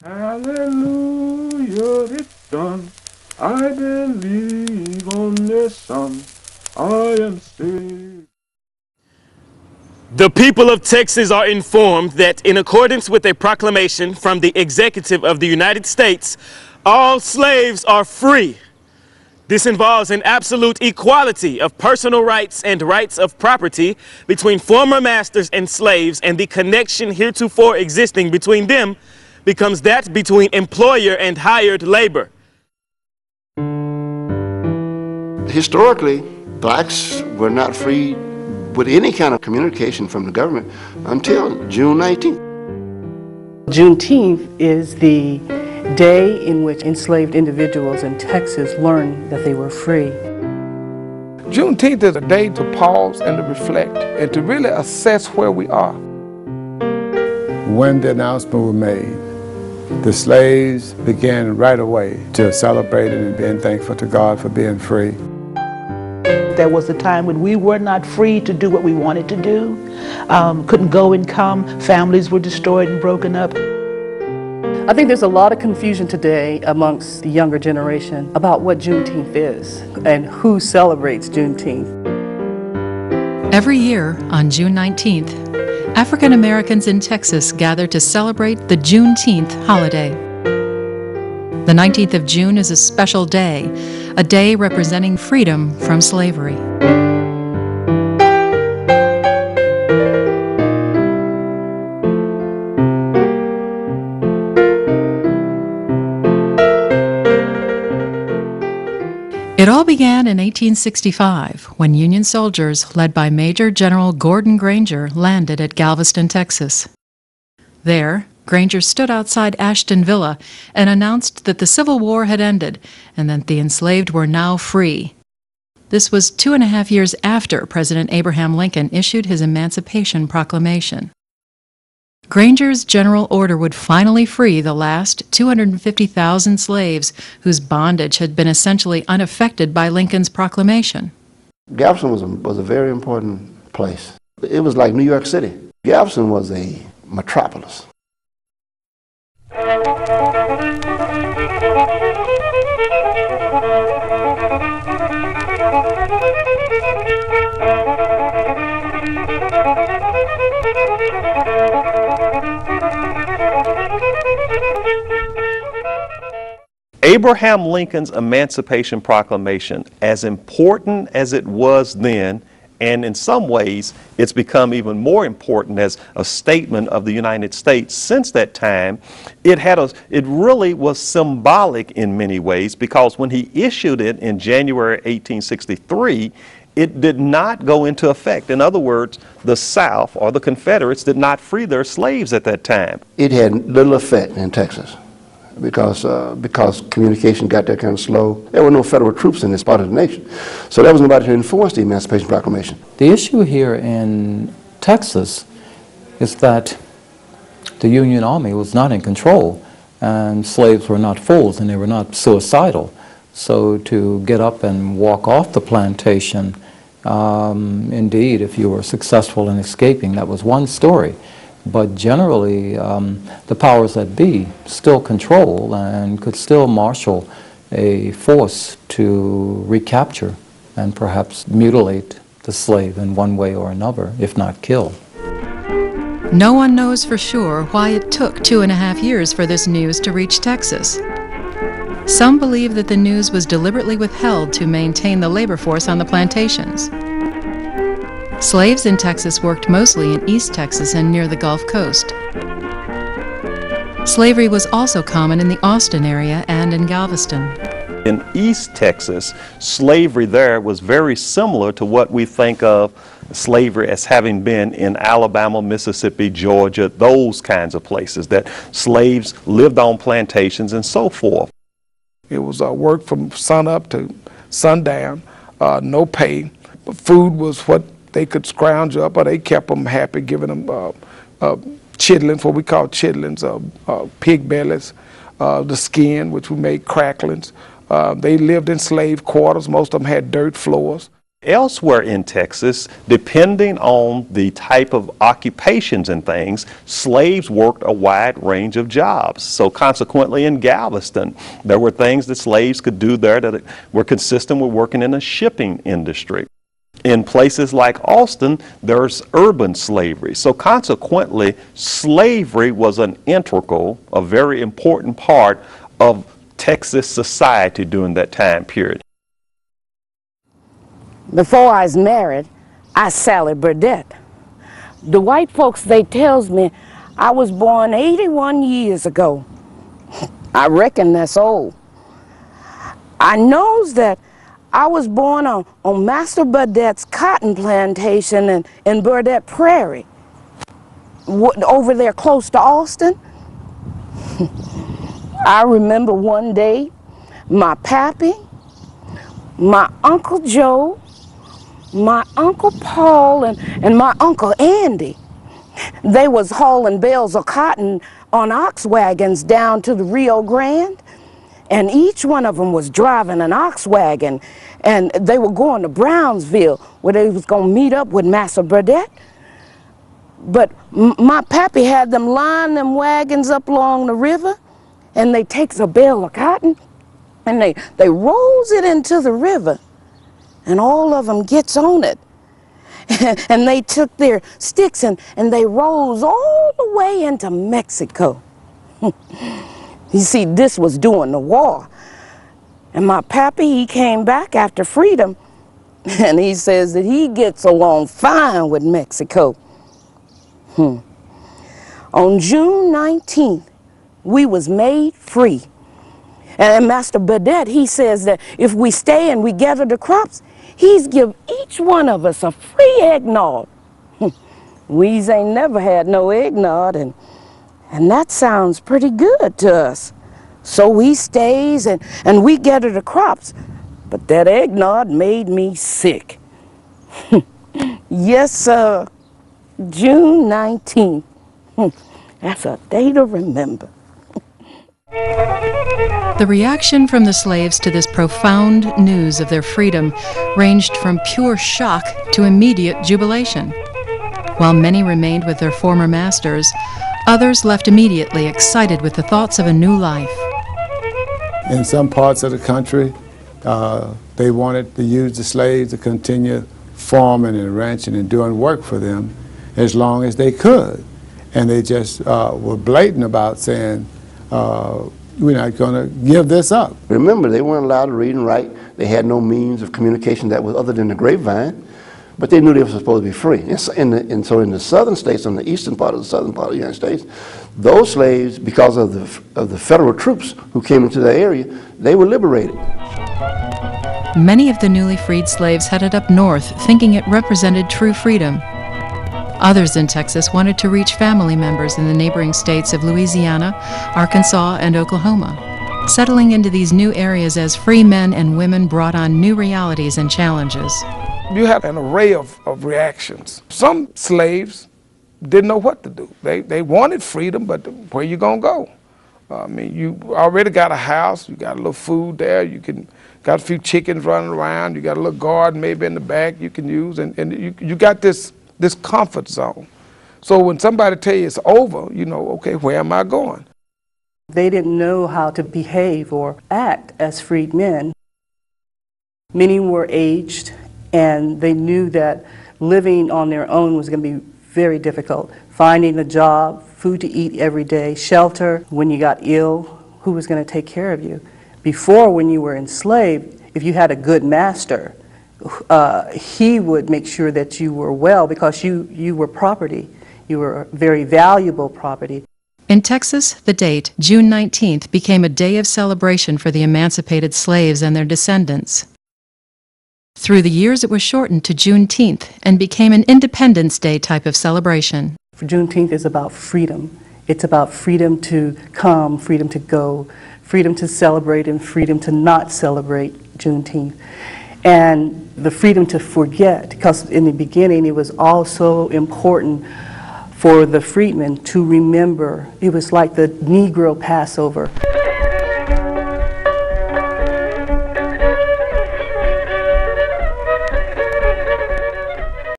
Hallelujah, it's done. I believe on the Son. I am saved. The people of Texas are informed that in accordance with a proclamation from the Executive of the United States, all slaves are free. This involves an absolute equality of personal rights and rights of property between former masters and slaves, and the connection heretofore existing between them becomes that between employer and hired labor. Historically, blacks were not free with any kind of communication from the government until June 19th. Juneteenth is the day in which enslaved individuals in Texas learned that they were free. Juneteenth is a day to pause and to reflect and to really assess where we are. When the announcement was made, the slaves began right away to celebrate it and being thankful to God for being free. There was a time when we were not free to do what we wanted to do, couldn't go and come, families were destroyed and broken up. I think there's a lot of confusion today amongst the younger generation about what Juneteenth is and who celebrates Juneteenth. Every year on June 19th, African Americans in Texas gather to celebrate the Juneteenth holiday. The 19th of June is a special day, a day representing freedom from slavery. It all began in 1865 when Union soldiers led by Major General Gordon Granger landed at Galveston, Texas. There, Granger stood outside Ashton Villa and announced that the Civil War had ended and that the enslaved were now free. This was 2.5 years after President Abraham Lincoln issued his Emancipation Proclamation. Granger's general order would finally free the last 250,000 slaves whose bondage had been essentially unaffected by Lincoln's proclamation. Galveston was a very important place. It was like New York City. Galveston was a metropolis. Abraham Lincoln's Emancipation Proclamation, as important as it was then, and in some ways it's become even more important as a statement of the United States since that time, it really was symbolic in many ways, because when he issued it in January 1863, it did not go into effect. In other words, the South or the Confederates did not free their slaves at that time. It had little effect in Texas because communication got there kind of slow. There were no federal troops in this part of the nation. So there was nobody to enforce the Emancipation Proclamation. The issue here in Texas is that the Union Army was not in control, and slaves were not fools, and they were not suicidal. So to get up and walk off the plantation, indeed, if you were successful in escaping, that was one story. But generally, the powers that be still control and could still marshal a force to recapture and perhaps mutilate the slave in one way or another, if not kill. No one knows for sure why it took 2.5 years for this news to reach Texas. Some believe that the news was deliberately withheld to maintain the labor force on the plantations. Slaves in Texas worked mostly in East Texas and near the Gulf Coast. Slavery was also common in the Austin area and in Galveston. In East Texas, slavery there was very similar to what we think of slavery as having been in Alabama, Mississippi, Georgia, those kinds of places, that slaves lived on plantations and so forth. It was work from sun up to sundown, no pay. Food was what they could scrounge up, or they kept them happy, giving them chitlins, what we call chitlins, pig bellies, the skin, which we made cracklings. They lived in slave quarters. Most of them had dirt floors. Elsewhere in Texas, depending on the type of occupations and things, slaves worked a wide range of jobs. So consequently in Galveston, there were things that slaves could do there that were consistent with working in the shipping industry. In places like Austin, there's urban slavery. So consequently, slavery was an integral, a very important part of Texas society during that time period. Before I was married, I Sally Burdette. The white folks, they tells me I was born 81 years ago. I reckon that's old. I knows that I was born on Master Burdette's cotton plantation in Burdette Prairie, over there close to Austin. I remember one day, my pappy, my Uncle Joe, my Uncle Paul, and my Uncle Andy, they was hauling bales of cotton on ox wagons down to the Rio Grande, and each one of them was driving an ox wagon, and they were going to Brownsville, where they was going to meet up with Master Burdette. But my pappy had them line them wagons up along the river, and they takes a bale of cotton, and they rolls it into the river, and all of them gets on it. And they took their sticks and they rose all the way into Mexico. You see, this was during the war. And my pappy, he came back after freedom, and he says that he gets along fine with Mexico. On June 19th, we was made free. And Master Burdette, he says that if we stay and we gather the crops, he's give each one of us a free eggnog. We's ain't never had no eggnog, and that sounds pretty good to us. So we stays and we gather the crops, but that eggnog made me sick. Yes, sir, June 19th. That's a day to remember. The reaction from the slaves to this profound news of their freedom ranged from pure shock to immediate jubilation. While many remained with their former masters, others left immediately excited with the thoughts of a new life. In some parts of the country, they wanted to use the slaves to continue farming and ranching and doing work for them as long as they could. And they just were blatant about saying, we're not going to give this up. Remember, they weren't allowed to read and write. They had no means of communication that was other than the grapevine, but they knew they were supposed to be free. And so in the southern states, on the eastern part of the southern part of the United States, those slaves, because of the federal troops who came into the area, they were liberated. Many of the newly freed slaves headed up north, thinking it represented true freedom. Others in Texas wanted to reach family members in the neighboring states of Louisiana, Arkansas, and Oklahoma. Settling into these new areas as free men and women brought on new realities and challenges. You had an array of reactions. Some slaves didn't know what to do. They wanted freedom, but where you gonna go? I mean, you already got a house, you got a little food there, got a few chickens running around, you got a little garden maybe in the back you can use, and you got this comfort zone. So when somebody tell you it's over, you know, okay, where am I going? They didn't know how to behave or act as freed men. Many were aged, and they knew that living on their own was going to be very difficult. Finding a job, food to eat every day, shelter when you got ill, who was going to take care of you? Before, when you were enslaved, if you had a good master, he would make sure that you were well because you were property. You were very valuable property. In Texas, the date, June 19th, became a day of celebration for the emancipated slaves and their descendants. Through the years, it was shortened to Juneteenth and became an Independence Day type of celebration. Juneteenth is about freedom. It's about freedom to come, freedom to go, freedom to celebrate, and freedom to not celebrate Juneteenth. And the freedom to forget, because in the beginning it was also important for the freedmen to remember. It was like the Negro Passover.